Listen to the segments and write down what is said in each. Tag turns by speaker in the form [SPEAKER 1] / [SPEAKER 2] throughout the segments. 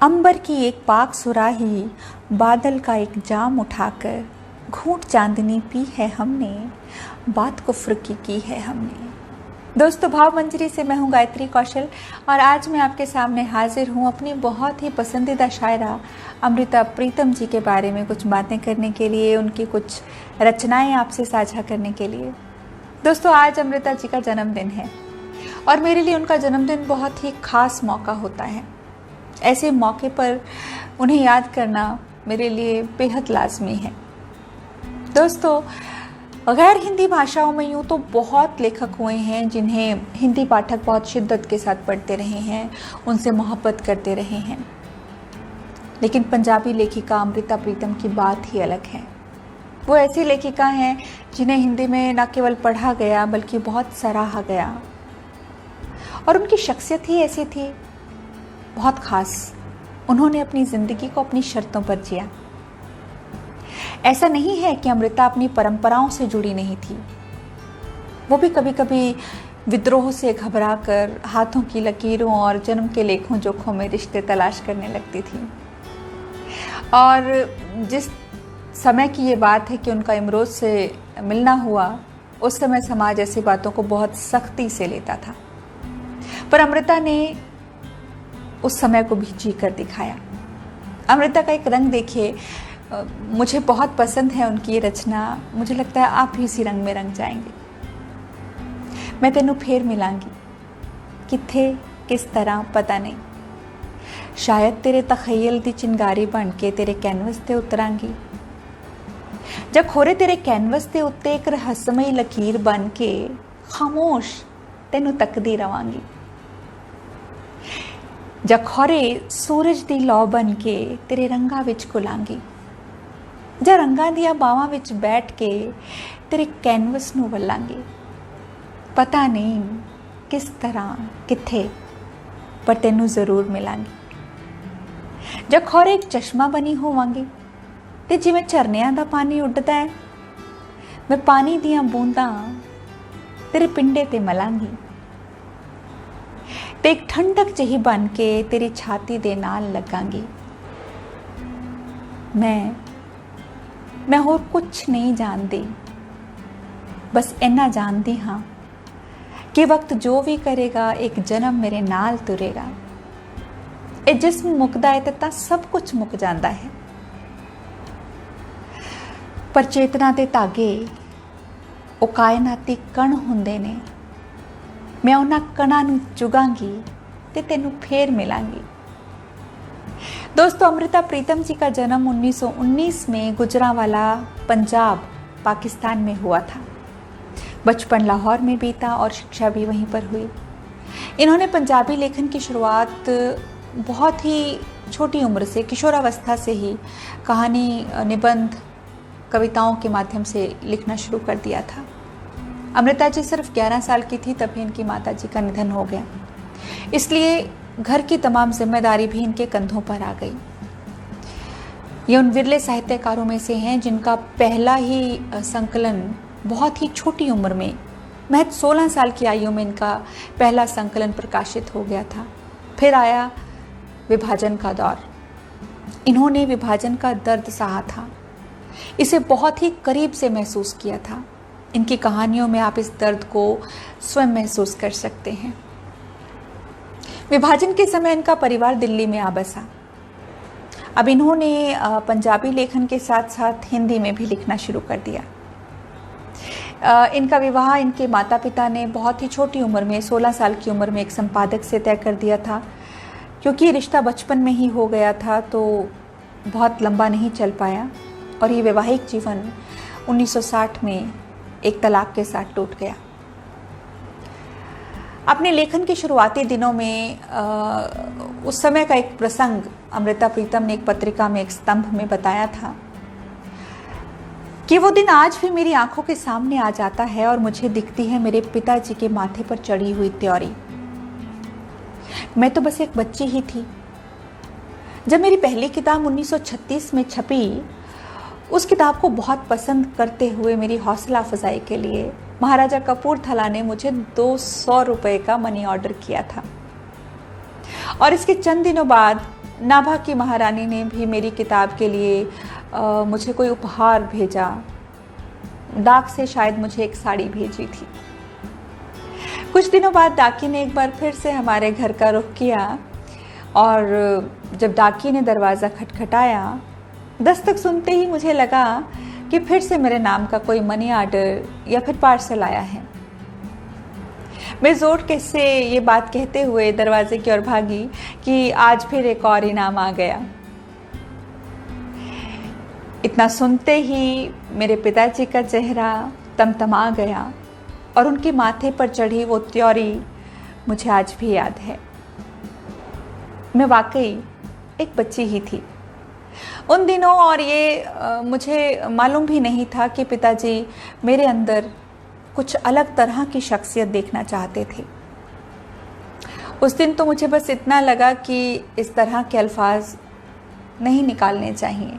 [SPEAKER 1] अंबर की एक पाक सुराही, बादल का एक जाम उठाकर घूंट चांदनी पी है हमने, बात कुफ्र की है हमने। दोस्तों, भाव मंजरी से मैं हूँ गायत्री कौशल और आज मैं आपके सामने हाजिर हूँ अपनी बहुत ही पसंदीदा शायरा अमृता प्रीतम जी के बारे में कुछ बातें करने के लिए, उनकी कुछ रचनाएं आपसे साझा करने के लिए। दोस्तों, आज अमृता जी का जन्मदिन है और मेरे लिए उनका जन्मदिन बहुत ही खास मौका होता है। ऐसे मौके पर उन्हें याद करना मेरे लिए बेहद लाजमी है। दोस्तों, गैर हिंदी भाषाओं में यूँ तो बहुत लेखक हुए हैं जिन्हें हिंदी पाठक बहुत शिद्दत के साथ पढ़ते रहे हैं, उनसे मोहब्बत करते रहे हैं, लेकिन पंजाबी लेखिका अमृता प्रीतम की बात ही अलग है। वो ऐसी लेखिका हैं जिन्हें हिंदी में न केवल पढ़ा गया बल्कि बहुत सराहा गया और उनकी शख्सियत ही ऐसी थी, बहुत खास। उन्होंने अपनी ज़िंदगी को अपनी शर्तों पर जिया। ऐसा नहीं है कि अमृता अपनी परंपराओं से जुड़ी नहीं थी, वो भी कभी कभी विद्रोह से घबराकर हाथों की लकीरों और जन्म के लेखों जोखों में रिश्ते तलाश करने लगती थी। और जिस समय की ये बात है कि उनका इमरोज़ से मिलना हुआ, उस समय समाज ऐसी बातों को बहुत सख्ती से लेता था, पर अमृता ने उस समय को भी जी कर दिखाया। अमृता का एक रंग देखिए, मुझे बहुत पसंद है उनकी ये रचना। मुझे लगता है आप भी इसी रंग में रंग जाएंगे। मैं तेनू फेर मिलांगी, किथे किस तरह पता नहीं, शायद तेरे तखयल दी चिंगारी बन के तेरे कैनवस ते उतरांगी, जब खोरे तेरे कैनवस ते उत्ते एक रहस्यमई लकीर बन के खामोश तेनू तकदी रवांगी, जब खोरे सूरज दी लौ बन के तेरे रंगा विच घुलांगी, ਜਾਂ रंगा दिया बावां विच बैठ के तेरे कैनवस नू वल्लांगी, पता नहीं किस तरह किथे पर तेनू ज़रूर मिलांगी, जब खोरे एक चश्मा बनी होवांगी ते जिवें झरनियां दा पानी उड्डदा है, मैं पानी दियां बूंदां तेरे पिंडे ते मलांगी, ते एक ठंडक जही बन के तेरी छाती दे नाल लगांगी। मैं होर कुछ नहीं जानती, बस इन्ना जानती हाँ कि वक्त जो भी करेगा एक जन्म मेरे नाल तुरेगा। ए जिस्म मुकदा है ते तां सब कुछ मुक जांदा है, पर चेतना दे धागे ओ कायनाती कण हुंदे ने, मैं उन्हां कणां नूं चुगांगी ते तेनू फेर मिलांगी। दोस्तों, अमृता प्रीतम जी का जन्म 1919 में गुजरांवाला, पंजाब, पाकिस्तान में हुआ था। बचपन लाहौर में बीता और शिक्षा भी वहीं पर हुई। इन्होंने पंजाबी लेखन की शुरुआत बहुत ही छोटी उम्र से, किशोरावस्था से ही कहानी, निबंध, कविताओं के माध्यम से लिखना शुरू कर दिया था। अमृता जी सिर्फ 11 साल की थी तभी इनकी माता जी का निधन हो गया, इसलिए घर की तमाम जिम्मेदारी भी इनके कंधों पर आ गई। ये उन विरले साहित्यकारों में से हैं जिनका पहला ही संकलन बहुत ही छोटी उम्र में, महज 16 साल की आयु में इनका पहला संकलन प्रकाशित हो गया था। फिर आया विभाजन का दौर। इन्होंने विभाजन का दर्द सहा था, इसे बहुत ही करीब से महसूस किया था। इनकी कहानियों में आप इस दर्द को स्वयं महसूस कर सकते हैं। विभाजन के समय इनका परिवार दिल्ली में आ बसा। अब इन्होंने पंजाबी लेखन के साथ साथ हिंदी में भी लिखना शुरू कर दिया। इनका विवाह इनके माता पिता ने बहुत ही छोटी उम्र में, 16 साल की उम्र में एक संपादक से तय कर दिया था। क्योंकि रिश्ता बचपन में ही हो गया था तो बहुत लंबा नहीं चल पाया और ये वैवाहिक जीवन 1960 में एक तलाक के साथ टूट गया। अपने लेखन के शुरुआती दिनों में उस समय का एक प्रसंग अमृता प्रीतम ने एक पत्रिका में एक स्तंभ में बताया था कि वो दिन आज भी मेरी आंखों के सामने आ जाता है और मुझे दिखती है मेरे पिताजी के माथे पर चढ़ी हुई त्योरी। मैं तो बस एक बच्ची ही थी। जब मेरी पहली किताब 1936 में छपी, उस किताब को बहुत पसंद करते हुए मेरी हौसला अफजाई के लिए महाराजा कपूरथला ने मुझे 200 रुपए का मनी ऑर्डर किया था और इसके चंद दिनों बाद नाभा की महारानी ने भी मेरी किताब के लिए मुझे कोई उपहार भेजा। डाक से शायद मुझे एक साड़ी भेजी थी। कुछ दिनों बाद डाकी ने एक बार फिर से हमारे घर का रुख किया और जब डाकी ने दरवाज़ा खटखटाया, दस्तक सुनते ही मुझे लगा कि फिर से मेरे नाम का कोई मनी आर्डर या फिर पार्सल आया है। मैं जोर के से ये बात कहते हुए दरवाजे की ओर भागी कि आज फिर एक और इनाम आ गया। इतना सुनते ही मेरे पिताजी का चेहरा तमतमा गया और उनके माथे पर चढ़ी वो त्योरी मुझे आज भी याद है। मैं वाकई एक बच्ची ही थी उन दिनों, और ये मुझे मालूम भी नहीं था कि पिताजी मेरे अंदर कुछ अलग तरह की शख्सियत देखना चाहते थे। उस दिन तो मुझे बस इतना लगा कि इस तरह के अल्फाज नहीं निकालने चाहिए।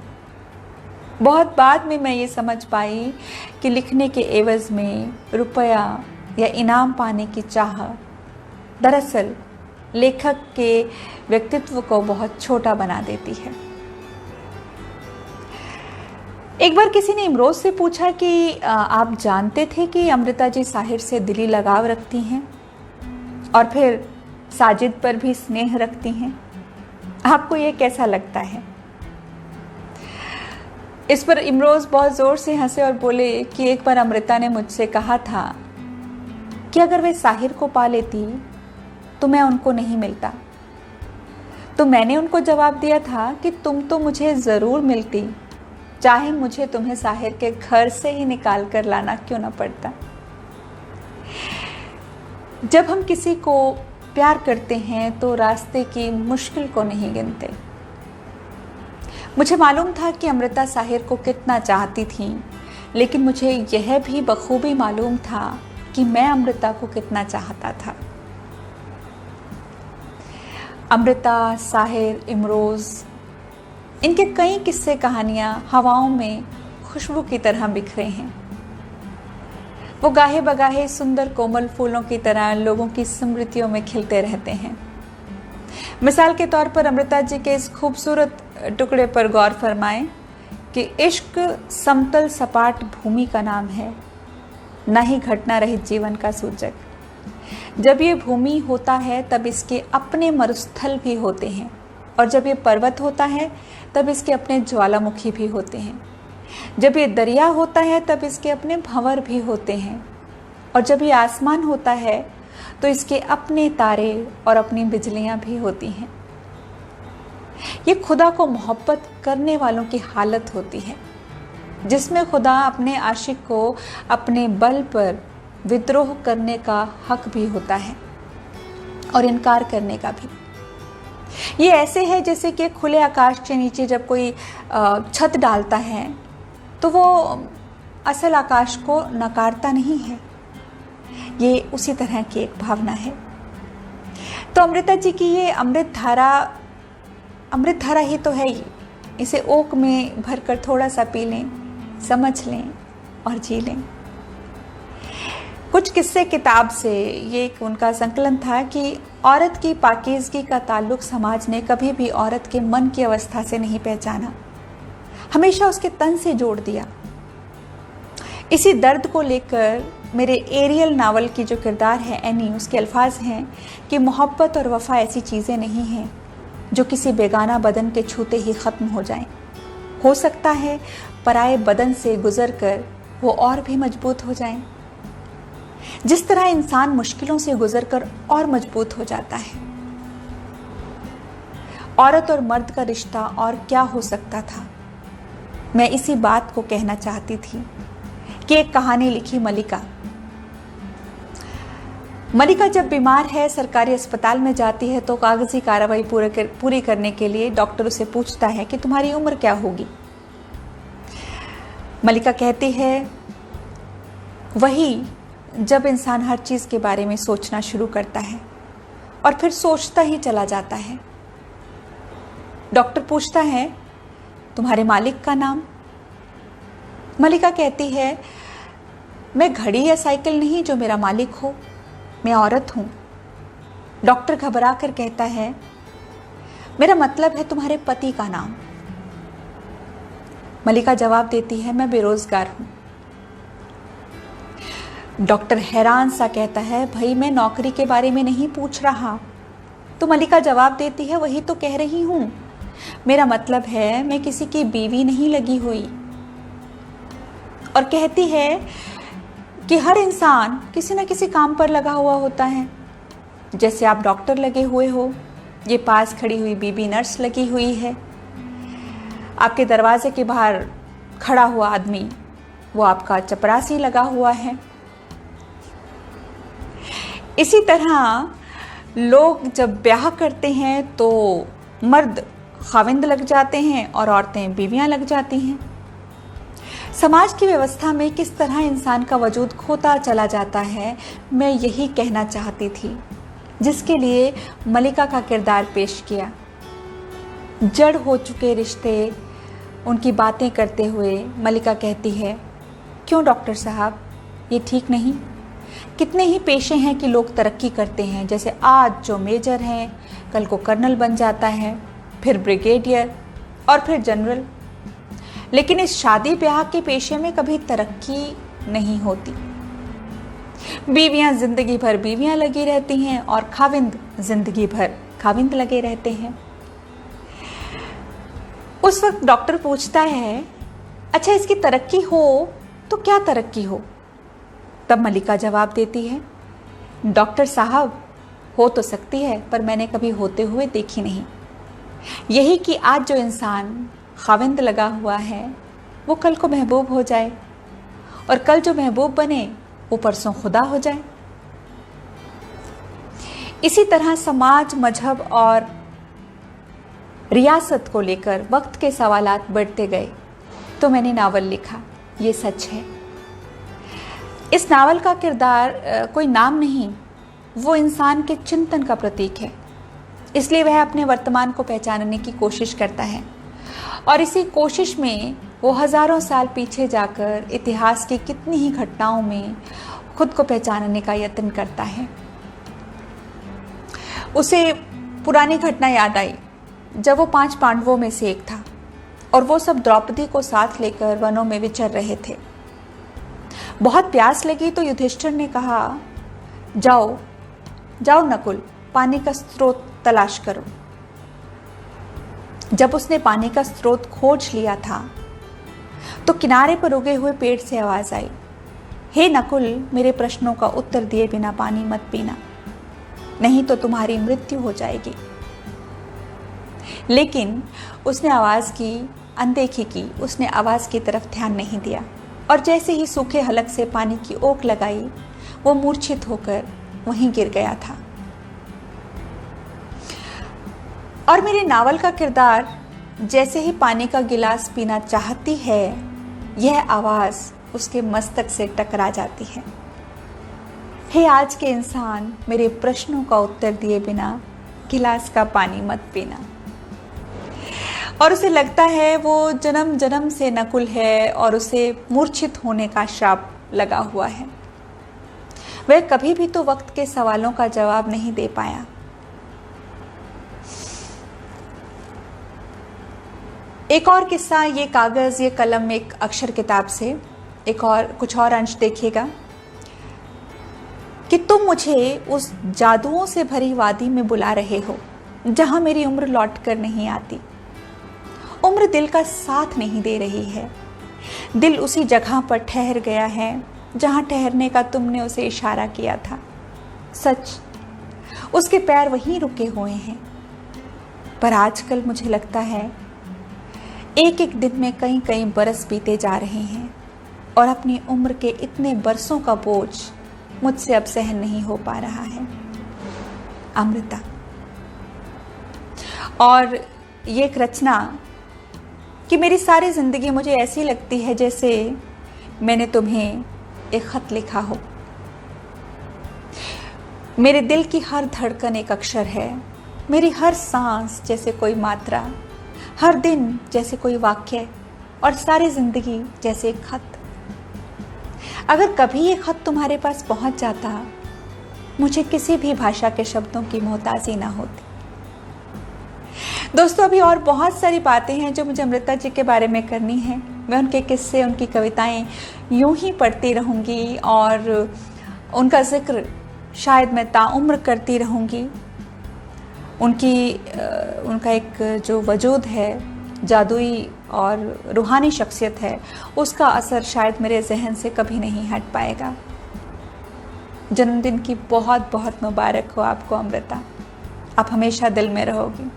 [SPEAKER 1] बहुत बाद में मैं ये समझ पाई कि लिखने के एवज़ में रुपया या इनाम पाने की चाह दरअसल लेखक के व्यक्तित्व को बहुत छोटा बना देती है। एक बार किसी ने इमरोज़ से पूछा कि आप जानते थे कि अमृता जी साहिर से दिली लगाव रखती हैं और फिर साजिद पर भी स्नेह रखती हैं, आपको ये कैसा लगता है? इस पर इमरोज़ बहुत ज़ोर से हंसे और बोले कि एक बार अमृता ने मुझसे कहा था कि अगर वे साहिर को पा लेती तो मैं उनको नहीं मिलता। तो मैंने उनको जवाब दिया था कि तुम तो मुझे ज़रूर मिलती, चाहे मुझे तुम्हें साहिर के घर से ही निकाल कर लाना क्यों ना पड़ता। जब हम किसी को प्यार करते हैं तो रास्ते की मुश्किल को नहीं गिनते। मुझे मालूम था कि अमृता साहिर को कितना चाहती थी, लेकिन मुझे यह भी बखूबी मालूम था कि मैं अमृता को कितना चाहता था। अमृता, साहिर, इमरोज़, इनके कई किस्से कहानियाँ हवाओं में खुशबू की तरह बिखरे हैं। वो गाहे बगाहे सुंदर कोमल फूलों की तरह लोगों की स्मृतियों में खिलते रहते हैं। मिसाल के तौर पर अमृता जी के इस खूबसूरत टुकड़े पर गौर फरमाएं कि इश्क समतल सपाट भूमि का नाम है, न ही घटना रहित जीवन का सूचक। जब ये भूमि होता है तब इसके अपने मरुस्थल भी होते हैं, और जब ये पर्वत होता है तब इसके अपने ज्वालामुखी भी होते हैं। जब ये दरिया होता है तब इसके अपने भंवर भी होते हैं, और जब ये आसमान होता है तो इसके अपने तारे और अपनी बिजलियां भी होती हैं। ये खुदा को मोहब्बत करने वालों की हालत होती है, जिसमें खुदा अपने आशिक को अपने बल पर विद्रोह करने का हक भी होता है और इनकार करने का भी। ये ऐसे है जैसे कि खुले आकाश के नीचे जब कोई छत डालता है तो वो असल आकाश को नकारता नहीं है। ये उसी तरह की एक भावना है। तो अमृता जी की ये अमृत धारा ही तो है ये। इसे ओक में भरकर थोड़ा सा पी लें, समझ लें और जी लें। कुछ किस्से किताब से ये एक उनका संकलन था कि औरत की पाकीज़गी का ताल्लुक समाज ने कभी भी औरत के मन की अवस्था से नहीं पहचाना, हमेशा उसके तन से जोड़ दिया। इसी दर्द को लेकर मेरे एरियल नावल की जो किरदार है एनी, उसके अल्फाज हैं कि मोहब्बत और वफ़ा ऐसी चीज़ें नहीं हैं जो किसी बेगाना बदन के छूते ही ख़त्म हो जाएं। हो सकता है पराए बदन से गुजर कर वो और भी मजबूत हो जाएं। जिस तरह इंसान मुश्किलों से गुजरकर और मजबूत हो जाता है। औरत और मर्द का रिश्ता और क्या हो सकता था। मैं इसी बात को कहना चाहती थी कि एक कहानी लिखी मलिका जब बीमार है, सरकारी अस्पताल में जाती है तो कागजी कार्रवाई पूरी करने के लिए डॉक्टर उसे पूछता है कि तुम्हारी उम्र क्या होगी। मलिका कहती है, वही जब इंसान हर चीज़ के बारे में सोचना शुरू करता है और फिर सोचता ही चला जाता है। डॉक्टर पूछता है, तुम्हारे मालिक का नाम? मलिका कहती है, मैं घड़ी या साइकिल नहीं जो मेरा मालिक हो, मैं औरत हूँ। डॉक्टर घबरा कर कहता है, मेरा मतलब है तुम्हारे पति का नाम। मलिका जवाब देती है, मैं बेरोजगार हूं। डॉक्टर हैरान सा कहता है, भाई मैं नौकरी के बारे में नहीं पूछ रहा। तो मलिका जवाब देती है, वही तो कह रही हूं, मेरा मतलब है मैं किसी की बीवी नहीं लगी हुई। और कहती है कि हर इंसान किसी न किसी काम पर लगा हुआ होता है। जैसे आप डॉक्टर लगे हुए हो, ये पास खड़ी हुई बीबी नर्स लगी हुई है, आपके दरवाजे के बाहर खड़ा हुआ आदमी वो आपका चपरासी लगा हुआ है। इसी तरह लोग जब ब्याह करते हैं तो मर्द खाविंद लग जाते हैं और औरतें बीवियां लग जाती हैं। समाज की व्यवस्था में किस तरह इंसान का वजूद खोता चला जाता है, मैं यही कहना चाहती थी, जिसके लिए मलिका का किरदार पेश किया। जड़ हो चुके रिश्ते, उनकी बातें करते हुए मलिका कहती है, क्यों डॉक्टर साहब, ये ठीक नहीं? कितने ही पेशे हैं कि लोग तरक्की करते हैं, जैसे आज जो मेजर हैं कल को कर्नल बन जाता है, फिर ब्रिगेडियर और फिर जनरल। लेकिन इस शादी ब्याह के पेशे में कभी तरक्की नहीं होती। बीवियां जिंदगी भर बीवियां लगी रहती हैं और खाविंद जिंदगी भर खाविंद लगे रहते हैं। उस वक्त डॉक्टर पूछता है, अच्छा इसकी तरक्की हो तो क्या तरक्की हो? तब मलिका जवाब देती है, डॉक्टर साहब हो तो सकती है पर मैंने कभी होते हुए देखी नहीं। यही कि आज जो इंसान खाविंद लगा हुआ है वो कल को महबूब हो जाए और कल जो महबूब बने वो परसों खुदा हो जाए। इसी तरह समाज, मजहब और रियासत को लेकर वक्त के सवालात बढ़ते गए तो मैंने नावल लिखा। ये सच है। इस नावल का किरदार कोई नाम नहीं, वो इंसान के चिंतन का प्रतीक है। इसलिए वह अपने वर्तमान को पहचानने की कोशिश करता है और इसी कोशिश में वो हजारों साल पीछे जाकर इतिहास की कितनी ही घटनाओं में खुद को पहचानने का यत्न करता है। उसे पुरानी घटना याद आई जब वो 5 पांडवों में से एक था और वो सब द्रौपदी को साथ लेकर वनों में विचर रहे थे। बहुत प्यास लगी तो युधिष्ठिर ने कहा, जाओ जाओ नकुल, पानी का स्रोत तलाश करो। जब उसने पानी का स्रोत खोज लिया था तो किनारे पर उगे हुए पेड़ से आवाज आई, हे नकुल, मेरे प्रश्नों का उत्तर दिए बिना पानी मत पीना, नहीं तो तुम्हारी मृत्यु हो जाएगी। लेकिन उसने आवाज की अनदेखी की, उसने आवाज की तरफ ध्यान नहीं दिया और जैसे ही सूखे हलक से पानी की ओक लगाई वो मूर्छित होकर वहीं गिर गया था। और मेरे नावल का किरदार जैसे ही पानी का गिलास पीना चाहती है, यह आवाज उसके मस्तक से टकरा जाती है, हे आज के इंसान, मेरे प्रश्नों का उत्तर दिए बिना गिलास का पानी मत पीना। और उसे लगता है वो जन्म जन्म से नकुल है और उसे मूर्छित होने का शाप लगा हुआ है। वह कभी भी तो वक्त के सवालों का जवाब नहीं दे पाया। एक और किस्सा, ये कागज ये कलम, एक अक्षर किताब से एक और कुछ और अंश देखिएगा कि तुम मुझे उस जादुओं से भरी वादी में बुला रहे हो जहां मेरी उम्र लौट कर नहीं आती। उम्र दिल का साथ नहीं दे रही है। दिल उसी जगह पर ठहर गया है जहां ठहरने का तुमने उसे इशारा किया था। सच, उसके पैर वहीं रुके हुए हैं। पर आजकल मुझे लगता है एक एक दिन में कई कई बरस बीते जा रहे हैं और अपनी उम्र के इतने बरसों का बोझ मुझसे अब सहन नहीं हो पा रहा है। अमृता। और ये एक रचना कि मेरी सारी जिंदगी मुझे ऐसी लगती है जैसे मैंने तुम्हें एक खत लिखा हो। मेरे दिल की हर धड़कन एक अक्षर है, मेरी हर सांस जैसे कोई मात्रा, हर दिन जैसे कोई वाक्य और सारी जिंदगी जैसे एक खत। अगर कभी ये खत तुम्हारे पास पहुंच जाता, मुझे किसी भी भाषा के शब्दों की मोहताजी ना होती। दोस्तों अभी और बहुत सारी बातें हैं जो मुझे अमृता जी के बारे में करनी है। मैं उनके किस्से, उनकी कविताएं यूं ही पढ़ती रहूँगी और उनका जिक्र शायद मैं ताउम्र करती रहूँगी। उनका एक जो वजूद है, जादुई और रूहानी शख्सियत है, उसका असर शायद मेरे जहन से कभी नहीं हट पाएगा। जन्मदिन की बहुत बहुत मुबारक हो आपको अमृता, आप हमेशा दिल में रहोगी।